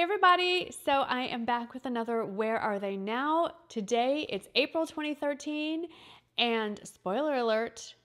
Hey everybody, so I am back with another Where Are They Now? Today it's April 2013 and spoiler alert,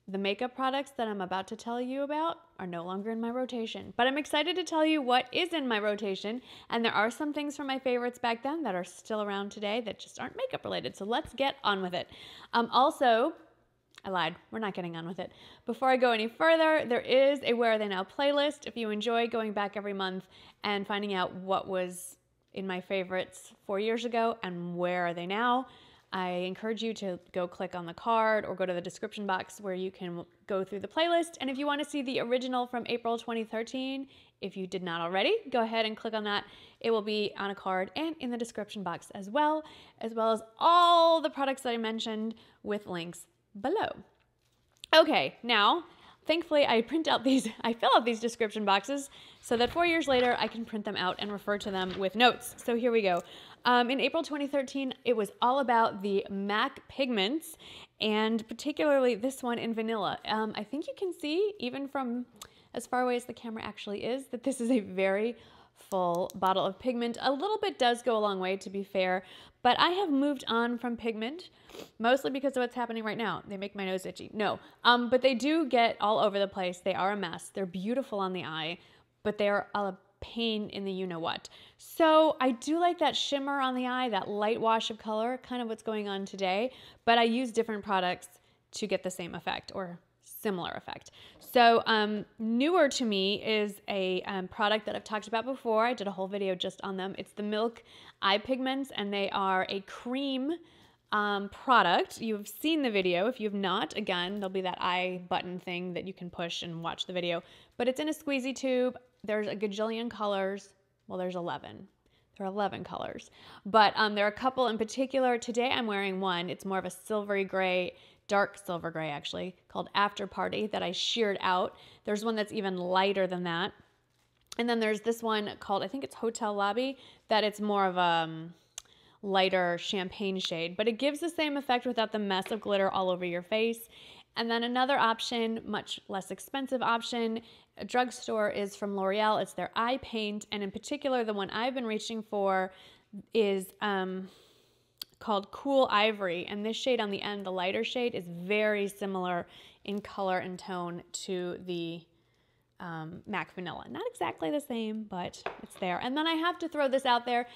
the makeup products that I'm about to tell you about are no longer in my rotation. But I'm excited to tell you what is in my rotation, and there are some things from my favorites back then that are still around today that just aren't makeup related, so let's get on with it. Also, I lied. We're not getting on with it. Before I go any further, there is a Where Are They Now playlist. If you enjoy going back every month and finding out what was in my favorites 4 years ago and where are they now, I encourage you to go click on the card or go to the description box where you can go through the playlist. And if you want to see the original from April 2013, if you did not already, go ahead and click on that. It will be on a card and in the description box as well as all the products that I mentioned with links below. Okay, now, thankfully I fill out these description boxes so that 4 years later I can print them out and refer to them with notes. So here we go. In April 2013, it was all about the MAC pigments, and particularly this one in vanilla. I think you can see, even from as far away as the camera actually is, that this is a very full bottle of pigment. A little bit does go a long way, to be fair, but I have moved on from pigment, mostly because of what's happening right now. They make my nose itchy. No, but they do get all over the place. They are a mess. They're beautiful on the eye, but they're a pain in the you-know-what. So I do like that shimmer on the eye, that light wash of color, kind of what's going on today, but I use different products to get the same effect or similar effect. So newer to me is a product that I've talked about before. I did a whole video just on them. It's the Milk Eye Pigments, and they are a cream product. You've seen the video. If you've not, again, there'll be that eye button thing that you can push and watch the video. But it's in a squeezy tube. There's a gajillion colors. Well, there's 11. There are 11 colors. But there are a couple in particular. Today I'm wearing one. It's more of a silvery gray, dark silver gray actually, called After Party, that I sheared out. There's one that's even lighter than that. And then there's this one called, I think it's Hotel Lobby, that it's more of a lighter champagne shade, but it gives the same effect without the mess of glitter all over your face. And then another option, much less expensive option, a drugstore, is from L'Oreal. It's their eye paint, and in particular, the one I've been reaching for is called Cool Ivory, and this shade on the end, the lighter shade, is very similar in color and tone to the MAC Vanilla. Not exactly the same, but it's there. And then I have to throw this out there.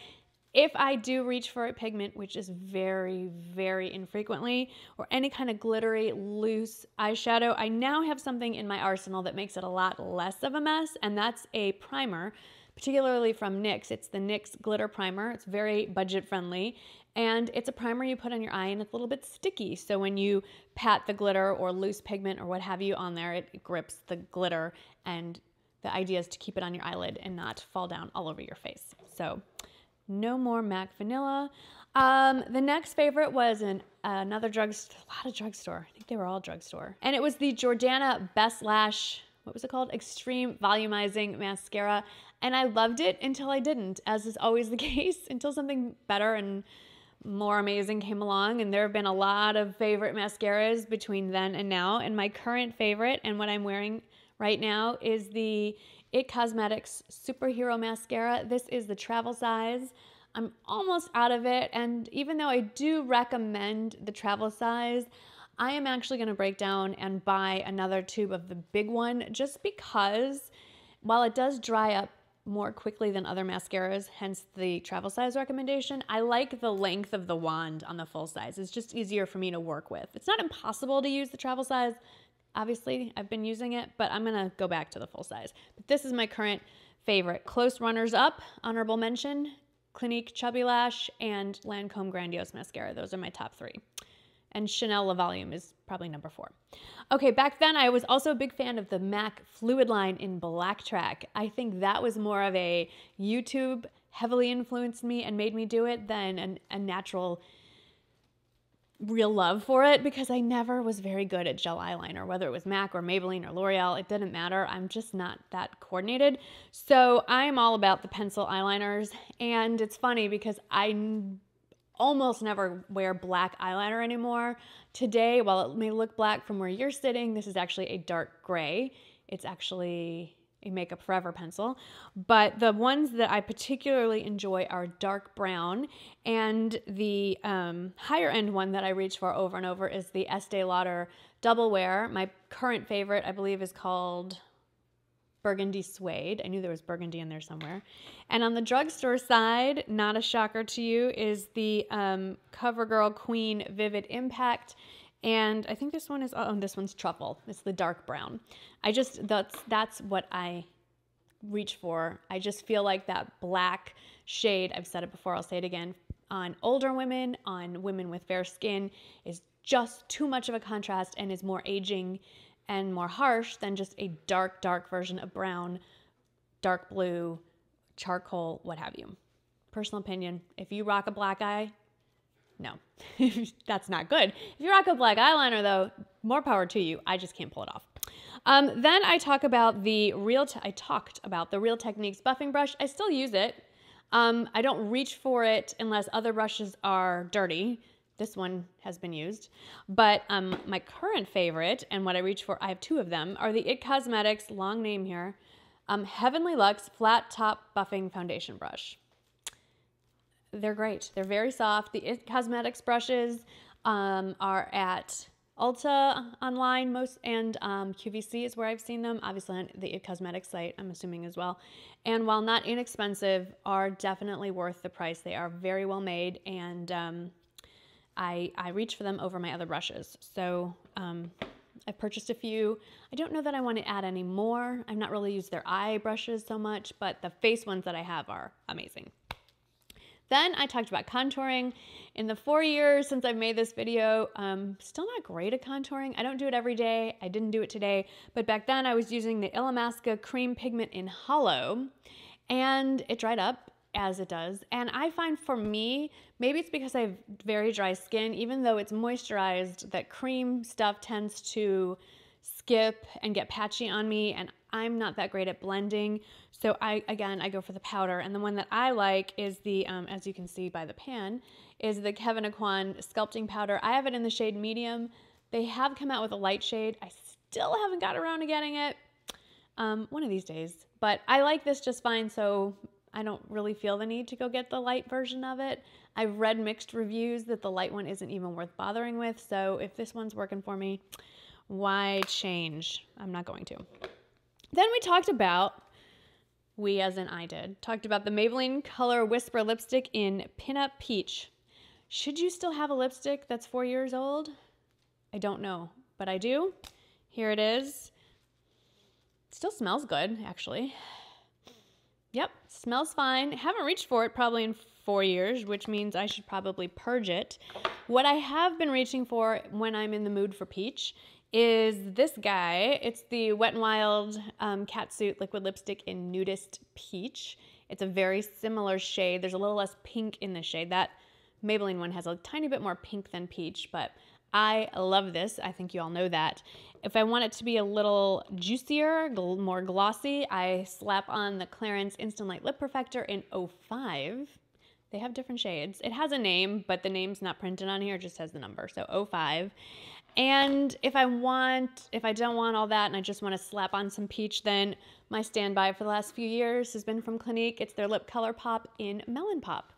If I do reach for a pigment, which is very, very infrequently, or any kind of glittery, loose eyeshadow, I now have something in my arsenal that makes it a lot less of a mess, and that's a primer, particularly from NYX. It's the NYX Glitter Primer. It's very budget friendly, and it's a primer you put on your eye, and it's a little bit sticky, so when you pat the glitter or loose pigment or what have you on there, it grips the glitter, and the idea is to keep it on your eyelid and not fall down all over your face. So no more MAC Vanilla. The next favorite was another drugstore, a lot of drugstore. I think they were all drugstore. And it was the Jordana Best Lash, what was it called? Extreme Volumizing Mascara. And I loved it until I didn't, as is always the case, until something better and more amazing came along. And there have been a lot of favorite mascaras between then and now. And my current favorite, and what I'm wearing right now, is the It Cosmetics Superhero Mascara. This is the travel size. I'm almost out of it, and even though I do recommend the travel size, I am actually going to break down and buy another tube of the big one, just because while it does dry up more quickly than other mascaras, hence the travel size recommendation, I like the length of the wand on the full size. It's just easier for me to work with. It's not impossible to use the travel size. Obviously, I've been using it, but I'm going to go back to the full size. But this is my current favorite. Close runners up, honorable mention, Clinique Chubby Lash and Lancome Grandiose Mascara. Those are my top three. And Chanel La Volume is probably number 4. Okay, back then I was also a big fan of the MAC Fluid line in Black Track. I think that was more of a YouTube heavily influenced me and made me do it than a natural real love for it, because I never was very good at gel eyeliner, whether it was MAC or Maybelline or L'Oreal. It didn't matter. I'm just not that coordinated. So I'm all about the pencil eyeliners, and it's funny because I almost never wear black eyeliner anymore. Today, while it may look black from where you're sitting, this is actually a dark gray. It's a Makeup Forever pencil, but the ones that I particularly enjoy are dark brown, and the higher end one that I reach for over and over is the Estee Lauder Double Wear. My current favorite, I believe, is called Burgundy Suede. I knew there was burgundy in there somewhere. And on the drugstore side, not a shocker to you, is the CoverGirl Queen Vivid Impact. And I think this one is, oh, this one's Truffle. It's the dark brown. That's what I reach for. I just feel like that black shade, I've said it before, I'll say it again, on older women, on women with fair skin, is just too much of a contrast and is more aging and more harsh than just a dark, dark version of brown, dark blue, charcoal, what have you. Personal opinion, if you rock a black eye, no, that's not good. If you rock a black eyeliner though, more power to you. I just can't pull it off. Then I talked about the Real Techniques buffing brush. I still use it. I don't reach for it unless other brushes are dirty. This one has been used. But my current favorite, and what I reach for, I have two of them, are the IT Cosmetics, long name here, Heavenly Luxe Flat Top Buffing Foundation Brush. They're great. They're very soft. The IT Cosmetics brushes are at Ulta online, and QVC is where I've seen them. Obviously on the IT Cosmetics site, I'm assuming as well. And while not inexpensive, are definitely worth the price. They are very well made, and I reach for them over my other brushes. So I purchased a few. I don't know that I want to add any more. I've not really used their eye brushes so much, but the face ones that I have are amazing. Then I talked about contouring. In the 4 years since I've made this video, still not great at contouring. I don't do it every day. I didn't do it today, but back then I was using the Illamasqua Cream Pigment in Hollow, and it dried up, as it does. And I find for me, maybe it's because I have very dry skin, even though it's moisturized, that cream stuff tends to skip and get patchy on me, and I'm not that great at blending. So I go for the powder. And the one that I like is the, as you can see by the pan, is the Kevyn Aucoin Sculpting Powder. I have it in the shade medium. They have come out with a light shade. I still haven't got around to getting it. One of these days. But I like this just fine, so I don't really feel the need to go get the light version of it. I've read mixed reviews that the light one isn't even worth bothering with, so if this one's working for me, why change? I'm not going to. Then we talked about, we as in I did, talked about the Maybelline Color Whisper Lipstick in Pinup Peach. Should you still have a lipstick that's 4 years old? I don't know, but I do. Here it is. It still smells good, actually. Yep, smells fine. Haven't reached for it probably in 4 years, which means I should probably purge it. What I have been reaching for when I'm in the mood for peach is this guy. It's the Wet n Wild Catsuit Liquid Lipstick in Nudist Peach. It's a very similar shade. There's a little less pink in the shade. That Maybelline one has a tiny bit more pink than peach, but I love this. I think you all know that. If I want it to be a little juicier, more glossy, I slap on the Clarins Instant Light Lip Perfector in 05. They have different shades. It has a name, but the name's not printed on here. It just has the number, so 05. And if I don't want all that and I just want to slap on some peach, then my standby for the last few years has been from Clinique. It's their Lip Color Pop in Melon Pop.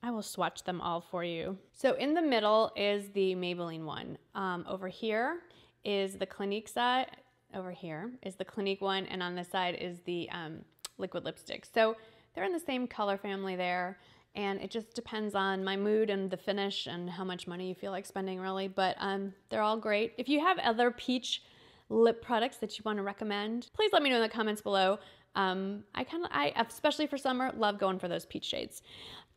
I will swatch them all for you. So in the middle is the Maybelline one. Over here is the Clinique side. Over here is the Clinique one, and on this side is the liquid lipstick. So they're in the same color family there, and it just depends on my mood and the finish and how much money you feel like spending, really. But they're all great. If you have other peach lip products that you want to recommend, please let me know in the comments below. I especially for summer, love going for those peach shades.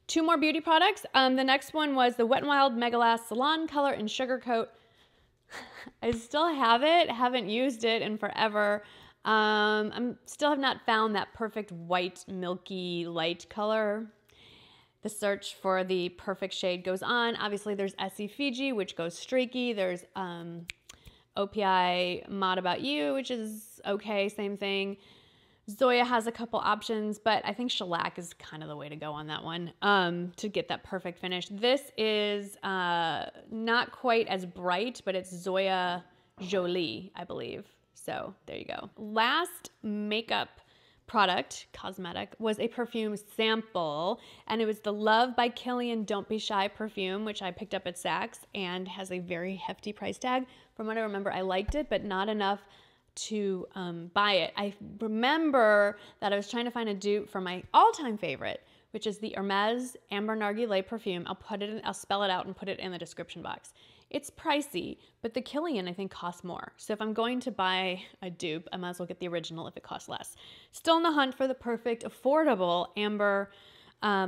2 more beauty products. The next one was the Wet n Wild Mega Last Salon Color in Sugar Coat. I still have it, haven't used it in forever. Still have not found that perfect white, milky, light color. The search for the perfect shade goes on. Obviously, there's Essie Fiji, which goes streaky. There's OPI Mod About You, which is okay, same thing. Zoya has a couple options, but I think shellac is kind of the way to go on that one to get that perfect finish. This is not quite as bright, but it's Zoya Jolie, I believe. So there you go. Last makeup product, cosmetic, was a perfume sample, and it was the Love by Kilian Don't Be Shy perfume, which I picked up at Saks and has a very hefty price tag. From what I remember, I liked it, but not enough to buy it. I remember that I was trying to find a dupe for my all-time favorite, which is the Hermes Ambre Narguile perfume. I'll spell it out and put it in the description box. It's pricey, but the Kilian I think costs more. So if I'm going to buy a dupe, I might as well get the original if it costs less. Still in the hunt for the perfect, affordable amber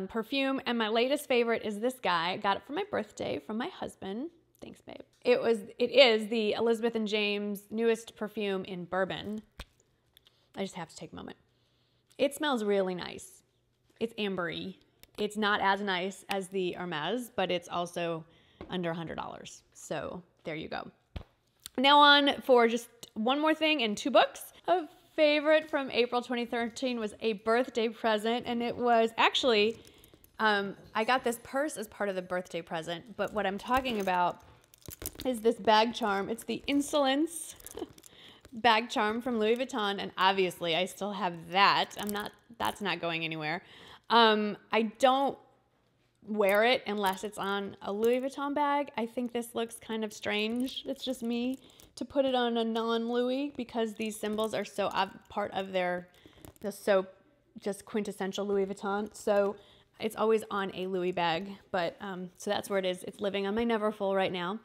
perfume. And my latest favorite is this guy. I got it for my birthday from my husband. Thanks, babe. It is the Elizabeth and James newest perfume in bourbon. I just have to take a moment. It smells really nice. It's ambery. It's not as nice as the Hermes, but it's also under $100. So there you go. Now on for just one more thing and 2 books. A favorite from April 2013 was a birthday present, and it was actually, I got this purse as part of the birthday present, but what I'm talking about is this bag charm. It's the Insolence bag charm from Louis Vuitton, and obviously I still have that. That's not going anywhere. I don't wear it unless it's on a Louis Vuitton bag. I think this looks kind of strange. It's just me to put it on a non-Louis because these symbols are so part of so just quintessential Louis Vuitton. So it's always on a Louis bag, but so that's where it is. It's living on my Neverfull right now.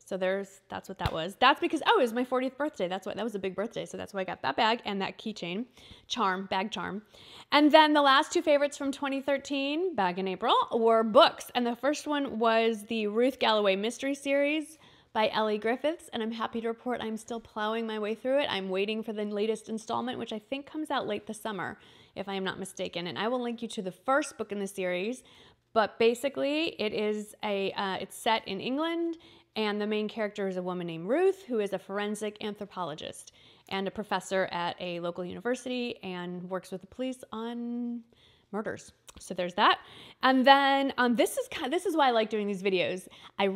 So that's what that was. That's because, it was my 40th birthday. That was a big birthday. So that's why I got that bag and that keychain bag charm. And then the last 2 favorites from 2013, back in April, were books. And the first one was the Ruth Galloway Mystery Series by Elly Griffiths. And I'm happy to report I'm still plowing my way through it. I'm waiting for the latest installment, which I think comes out late this summer, if I am not mistaken. And I will link you to the first book in the series. But basically, it is it's set in England. And the main character is a woman named Ruth, who is a forensic anthropologist and a professor at a local university and works with the police on murders. So there's that. And then this is why I like doing these videos. I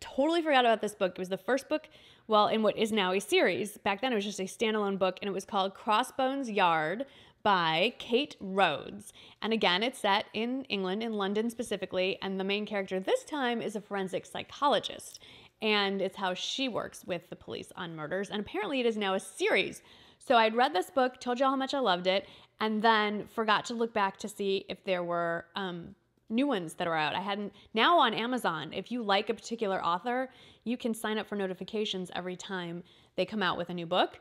totally forgot about this book. It was the first book, in what is now a series. Back then it was just a standalone book, and it was called Crossbones Yard by Kate Rhodes. And again, it's set in England, in London specifically, and the main character this time is a forensic psychologist, and it's how she works with the police on murders, and apparently it is now a series. So I'd read this book, told you all how much I loved it, and then forgot to look back to see if there were new ones that are out. Now on Amazon, if you like a particular author, you can sign up for notifications every time they come out with a new book.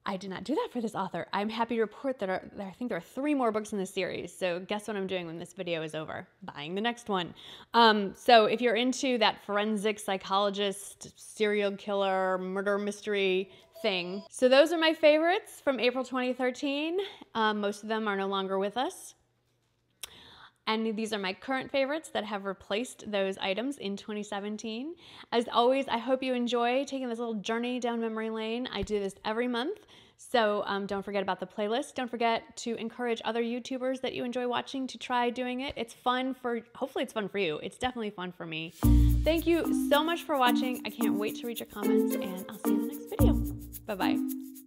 I did not do that for this author. I'm happy to report that I think there are 3 more books in this series. So guess what I'm doing when this video is over? Buying the next one. So if you're into that forensic psychologist, serial killer, murder mystery thing. So those are my favorites from April 2013. Most of them are no longer with us. And these are my current favorites that have replaced those items in 2017. As always, I hope you enjoy taking this little journey down memory lane. I do this every month, so don't forget about the playlist. Don't forget to encourage other YouTubers that you enjoy watching to try doing it. It's fun hopefully it's fun for you. It's definitely fun for me. Thank you so much for watching. I can't wait to read your comments, and I'll see you in the next video. Bye-bye.